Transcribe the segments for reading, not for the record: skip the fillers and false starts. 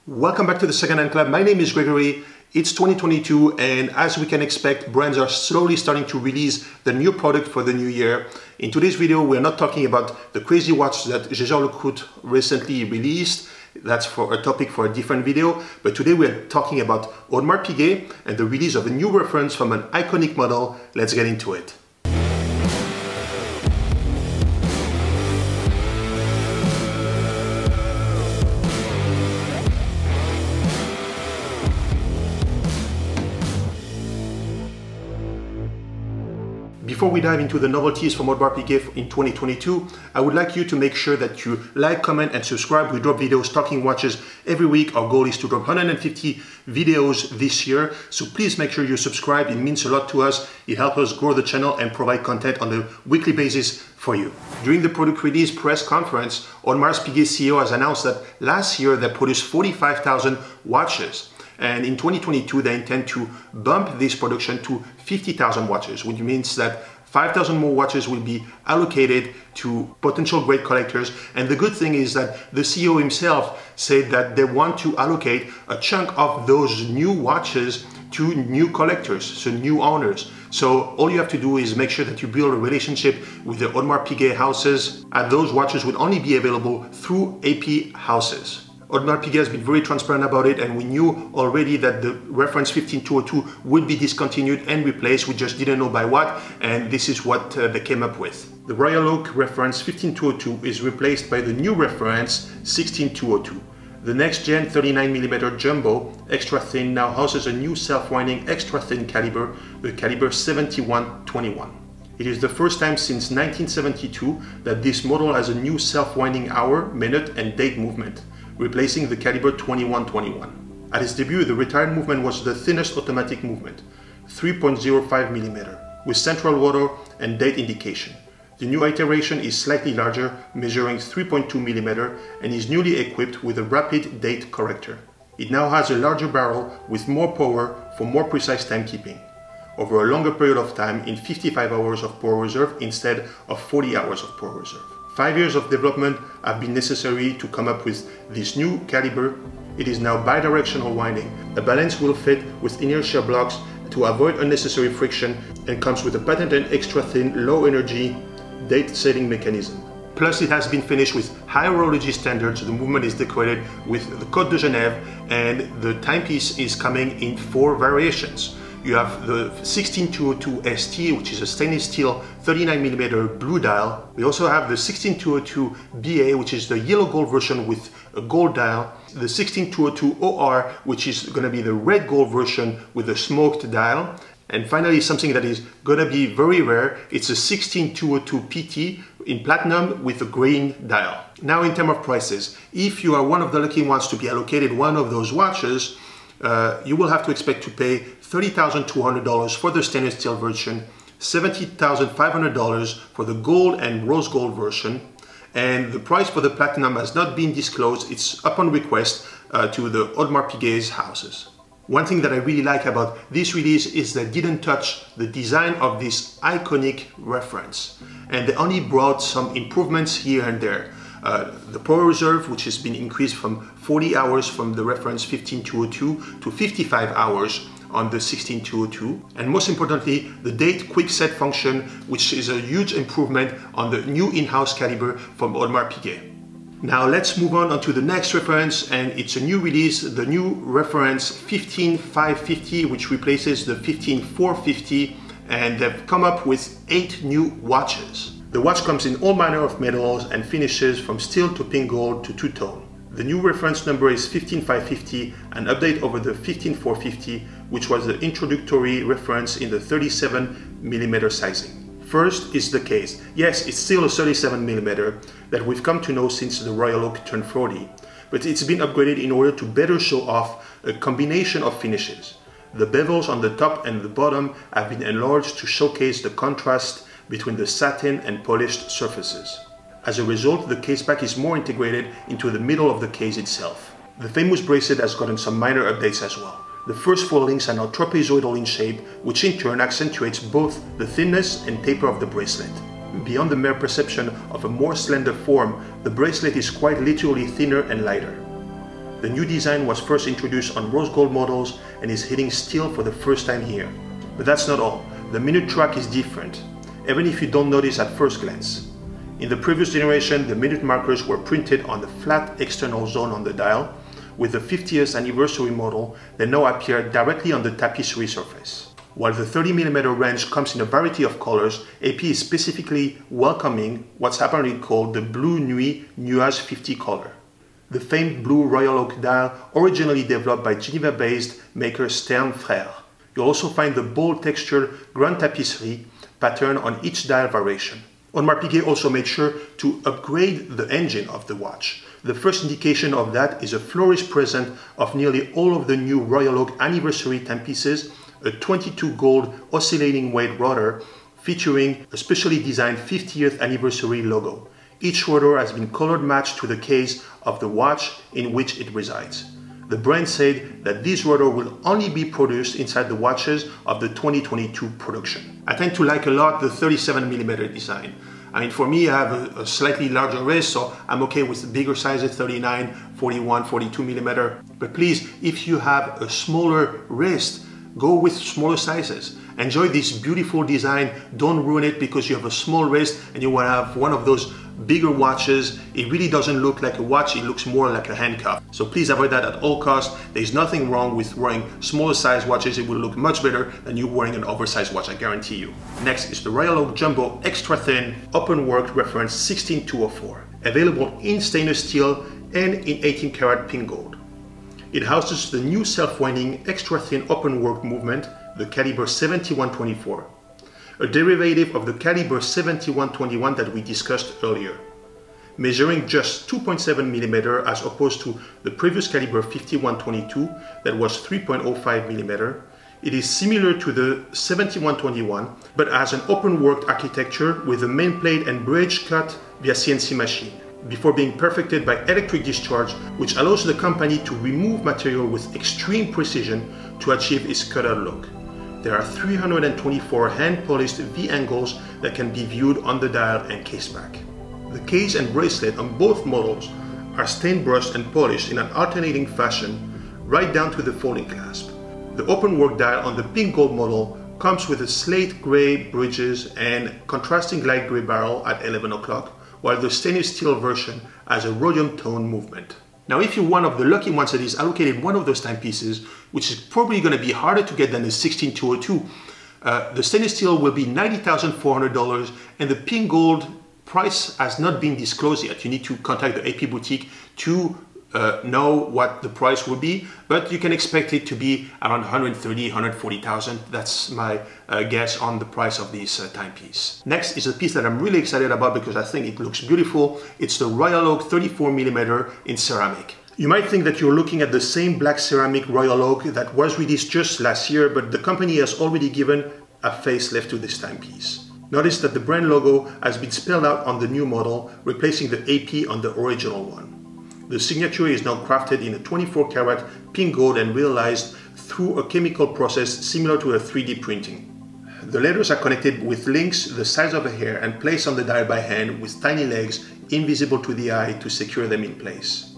Welcome back to the Secondhand Club. My name is Gregory. It's 2022, and as we can expect, brands are slowly starting to release the new product for the new year. In today's video, we're not talking about the crazy watch that Jaeger-LeCoultre recently released. That's for a topic for a different video. But today we're talking about Audemars Piguet and the release of a new reference from an iconic model. Let's get into it. Before we dive into the novelties from Audemars Piguet in 2022, I would like you to make sure that you like, comment, and subscribe. We drop videos talking watches every week. Our goal is to drop 150 videos this year, so please make sure you subscribe. It means a lot to us. It helps us grow the channel and provide content on a weekly basis for you. During the product release press conference, Audemars Piguet CEO has announced that last year they produced 45,000 watches. And in 2022, they intend to bump this production to 50,000 watches, which means that 5,000 more watches will be allocated to potential great collectors. And the good thing is that the CEO himself said that they want to allocate a chunk of those new watches to new collectors, so new owners. So all you have to do is make sure that you build a relationship with the Audemars Piguet houses, and those watches will only be available through AP houses. Audemars Piguet has been very transparent about it, and we knew already that the reference 15202 would be discontinued and replaced. We just didn't know by what, and this is what they came up with. The Royal Oak reference 15202 is replaced by the new reference 16202. The next gen 39mm jumbo extra thin now houses a new self-winding extra thin caliber, the caliber 7121. It is the first time since 1972 that this model has a new self-winding hour, minute, and date movement, replacing the caliber 2121. At its debut, the retired movement was the thinnest automatic movement, 3.05mm, with central water and date indication. The new iteration is slightly larger, measuring 3.2mm, and is newly equipped with a rapid date corrector. It now has a larger barrel with more power for more precise timekeeping, over a longer period of time in 55 hours of power reserve instead of 40 hours of power reserve. 5 years of development have been necessary to come up with this new caliber. It is now bidirectional winding. A balance wheel fit with inertia blocks to avoid unnecessary friction, and comes with a patented extra thin, low energy date setting mechanism. Plus, it has been finished with high horology standards. The movement is decorated with the Côte de Genève, and the timepiece is coming in 4 variations. You have the 16202 ST, which is a stainless steel 39mm blue dial. We also have the 16202 BA, which is the yellow gold version with a gold dial. The 16202 OR, which is going to be the red gold version with a smoked dial. And finally, something that is going to be very rare, it's a 16202 PT in platinum with a green dial. Now, in terms of prices, if you are one of the lucky ones to be allocated one of those watches, you will have to expect to pay $30,200 for the stainless steel version, $70,500 for the gold and rose gold version, and the price for the platinum has not been disclosed. It's upon request to the Audemars Piguet's houses. One thing that I really like about this release is they didn't touch the design of this iconic reference, and they only brought some improvements here and there. The power reserve, which has been increased from 40 hours from the reference 15202 to 55 hours on the 16202, and most importantly, the date quick set function, which is a huge improvement on the new in-house caliber from Audemars Piguet. Now let's move on to the next reference, and it's a new release, the new reference 15550, which replaces the 15450, and they've come up with 8 new watches. The watch comes in all manner of metals and finishes from steel to pink gold to two-tone. The new reference number is 15550, an update over the 15450, which was the introductory reference in the 37mm sizing. First is the case. Yes, it's still a 37mm that we've come to know since the Royal Oak turned 40, but it's been upgraded in order to better show off a combination of finishes. The bevels on the top and the bottom have been enlarged to showcase the contrast between the satin and polished surfaces. As a result, the case back is more integrated into the middle of the case itself. The famous bracelet has gotten some minor updates as well. The first 4 links are now trapezoidal in shape, which in turn accentuates both the thinness and taper of the bracelet. Beyond the mere perception of a more slender form, the bracelet is quite literally thinner and lighter. The new design was first introduced on rose gold models and is hitting steel for the first time here. But that's not all. The minute track is different, even if you don't notice at first glance. In the previous generation, the minute markers were printed on the flat external zone on the dial. With the 50th anniversary model, they now appear directly on the tapisserie surface. While the 30mm range comes in a variety of colors, AP is specifically welcoming what's apparently called the Blue Nuit Nuage 50 color. The famed blue Royal Oak dial, originally developed by Geneva-based maker Stern Frères. You'll also find the bold textured Grand Tapisserie pattern on each dial variation. Audemars Piguet also made sure to upgrade the engine of the watch. The first indication of that is a flourish present of nearly all of the new Royal Oak anniversary timepieces, a 22 gold oscillating weight rotor featuring a specially designed 50th anniversary logo. Each rotor has been color matched to the case of the watch in which it resides. The brand said that this rotor will only be produced inside the watches of the 2022 production. I tend to like a lot the 37mm design. I mean, for me, I have a slightly larger wrist, so I'm okay with the bigger sizes, 39, 41, 42mm. But please, if you have a smaller wrist, go with smaller sizes. Enjoy this beautiful design. Don't ruin it because you have a small wrist and you want to have one of those bigger watches. It really doesn't look like a watch, it looks more like a handcuff. So please avoid that at all costs. There's nothing wrong with wearing smaller size watches. It will look much better than you wearing an oversized watch, I guarantee you. Next is the Royal Oak Jumbo Extra Thin Openworked Reference 16204. Available in stainless steel and in 18 karat pink gold. It houses the new self-winding extra thin openworked movement, the caliber 7124, a derivative of the caliber 7121 that we discussed earlier. Measuring just 2.7mm as opposed to the previous caliber 5122 that was 3.05mm, it is similar to the 7121 but has an openworked architecture with a main plate and bridge cut via CNC machine, before being perfected by electric discharge, which allows the company to remove material with extreme precision to achieve its cutter look. There are 324 hand-polished V-angles that can be viewed on the dial and case back. The case and bracelet on both models are stained brushed and polished in an alternating fashion right down to the folding clasp. The openwork dial on the pink gold model comes with a slate gray bridges and contrasting light gray barrel at 11 o'clock, while the stainless steel version has a rhodium tone movement. Now, if you're one of the lucky ones that is allocated one of those timepieces, which is probably going to be harder to get than the 16202, the stainless steel will be $90,400 and the pink gold price has not been disclosed yet. You need to contact the AP boutique to know what the price will be, but you can expect it to be around $130,000, $140,000. That's my guess on the price of this timepiece. Next is a piece that I'm really excited about because I think it looks beautiful. It's the Royal Oak 34mm in ceramic. You might think that you're looking at the same black ceramic Royal Oak that was released just last year, but the company has already given a facelift to this timepiece. Notice that the brand logo has been spelled out on the new model, replacing the AP on the original one. The signature is now crafted in a 24 karat pink gold and realized through a chemical process similar to a 3D printing. The letters are connected with links the size of a hair and placed on the dial by hand with tiny legs invisible to the eye to secure them in place.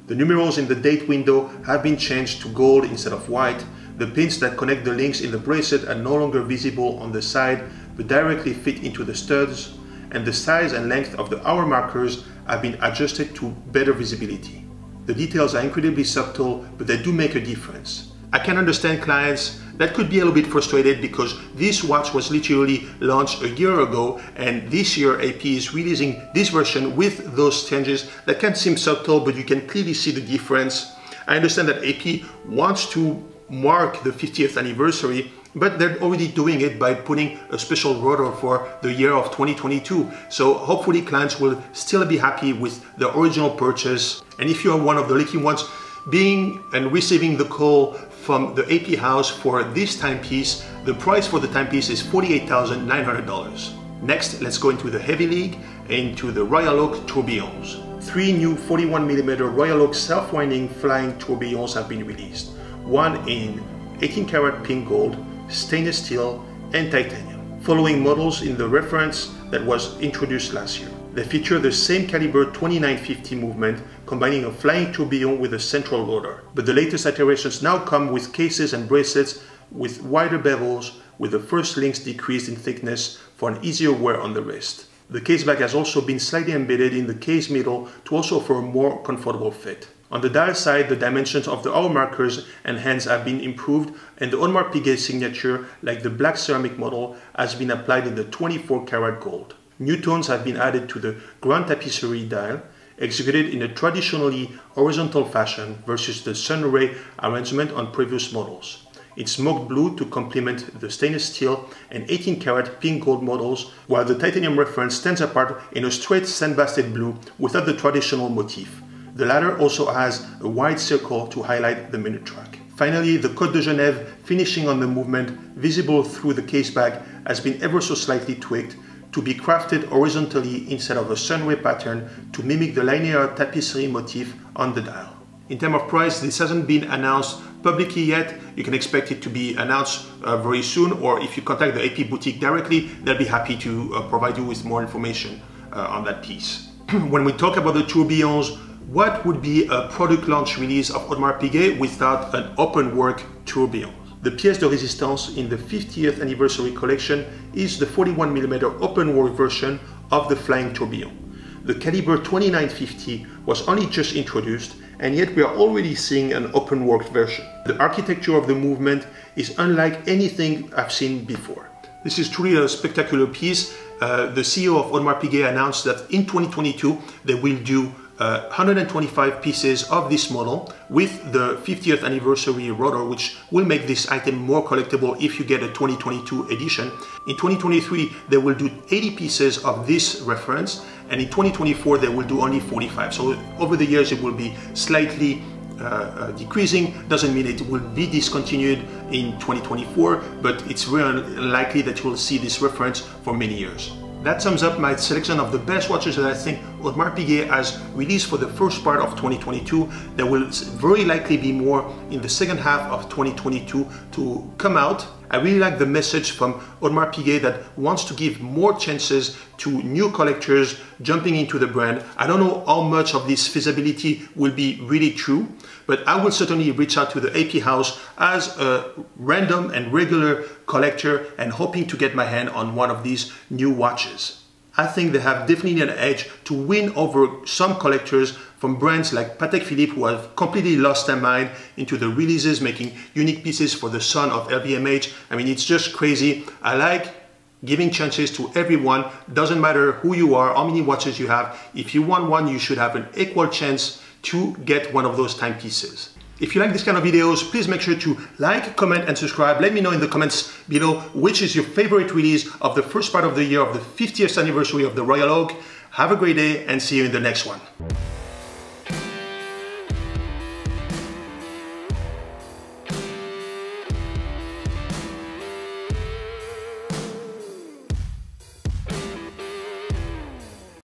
The numerals in the date window have been changed to gold instead of white. The pins that connect the links in the bracelet are no longer visible on the side but directly fit into the studs, and the size and length of the hour markers have been adjusted to better visibility. The details are incredibly subtle, but they do make a difference. I can understand clients that could be a little bit frustrated because this watch was literally launched a year ago, and this year AP is releasing this version with those changes that can seem subtle, but you can clearly see the difference. I understand that AP wants to mark the 50th anniversary, but they're already doing it by putting a special rotor for the year of 2022. So hopefully clients will still be happy with the original purchase. And if you are one of the lucky ones being and receiving the call from the AP house for this timepiece, the price for the timepiece is $48,900. Next, let's go into the heavy league, into the Royal Oak Tourbillons. 3 new 41mm Royal Oak self-winding flying tourbillons have been released. One in 18 karat pink gold, stainless steel and titanium, following models in the reference that was introduced last year. They feature the same caliber 2950 movement, combining a flying tourbillon with a central rotor. But the latest iterations now come with cases and bracelets with wider bevels, with the first links decreased in thickness for an easier wear on the wrist. The case back has also been slightly embedded in the case middle to also offer a more comfortable fit. On the dial side, the dimensions of the hour markers and hands have been improved, and the Audemars Piguet signature, like the black ceramic model, has been applied in the 24 karat gold. New tones have been added to the grand tapisserie dial, executed in a traditionally horizontal fashion versus the sunray arrangement on previous models. It's smoked blue to complement the stainless steel and 18 karat pink gold models, while the titanium reference stands apart in a straight sandblasted blue without the traditional motif. The latter also has a wide circle to highlight the minute track. Finally, the Côte de Genève finishing on the movement visible through the case bag has been ever so slightly tweaked to be crafted horizontally instead of a sunray pattern to mimic the linear tapisserie motif on the dial. In terms of price, this hasn't been announced publicly yet. You can expect it to be announced very soon, or if you contact the AP boutique directly, they'll be happy to provide you with more information on that piece. When we talk about the tourbillons, what would be a product launch release of Audemars Piguet without an open work tourbillon? The pièce de résistance in the 50th anniversary collection is the 41mm open work version of the flying tourbillon. The caliber 2950 was only just introduced, and yet we are already seeing an open work version. The architecture of the movement is unlike anything I've seen before. This is truly a spectacular piece. The CEO of Audemars Piguet announced that in 2022 they will do 125 pieces of this model with the 50th anniversary rotor, which will make this item more collectible if you get a 2022 edition. In 2023 they will do 80 pieces of this reference, and in 2024 they will do only 45. So over the years it will be slightly decreasing. Doesn't mean it will be discontinued in 2024, but it's very likely that you will see this reference for many years. That sums up my selection of the best watches that I think Audemars Piguet has released for the first part of 2022. There will very likely be more in the second half of 2022 to come out. I really like the message from Audemars Piguet that wants to give more chances to new collectors jumping into the brand. I don't know how much of this feasibility will be really true, but I will certainly reach out to the AP house as a random and regular collector and hoping to get my hand on one of these new watches. I think they have definitely an edge to win over some collectors from brands like Patek Philippe, who have completely lost their mind into the releases, making unique pieces for the son of LVMH. I mean, it's just crazy. I like giving chances to everyone. Doesn't matter who you are, how many watches you have. If you want one, you should have an equal chance to get one of those timepieces. If you like this kind of videos, please make sure to like, comment, and subscribe. Let me know in the comments below which is your favorite release of the first part of the year of the 50th anniversary of the Royal Oak. Have a great day and see you in the next one.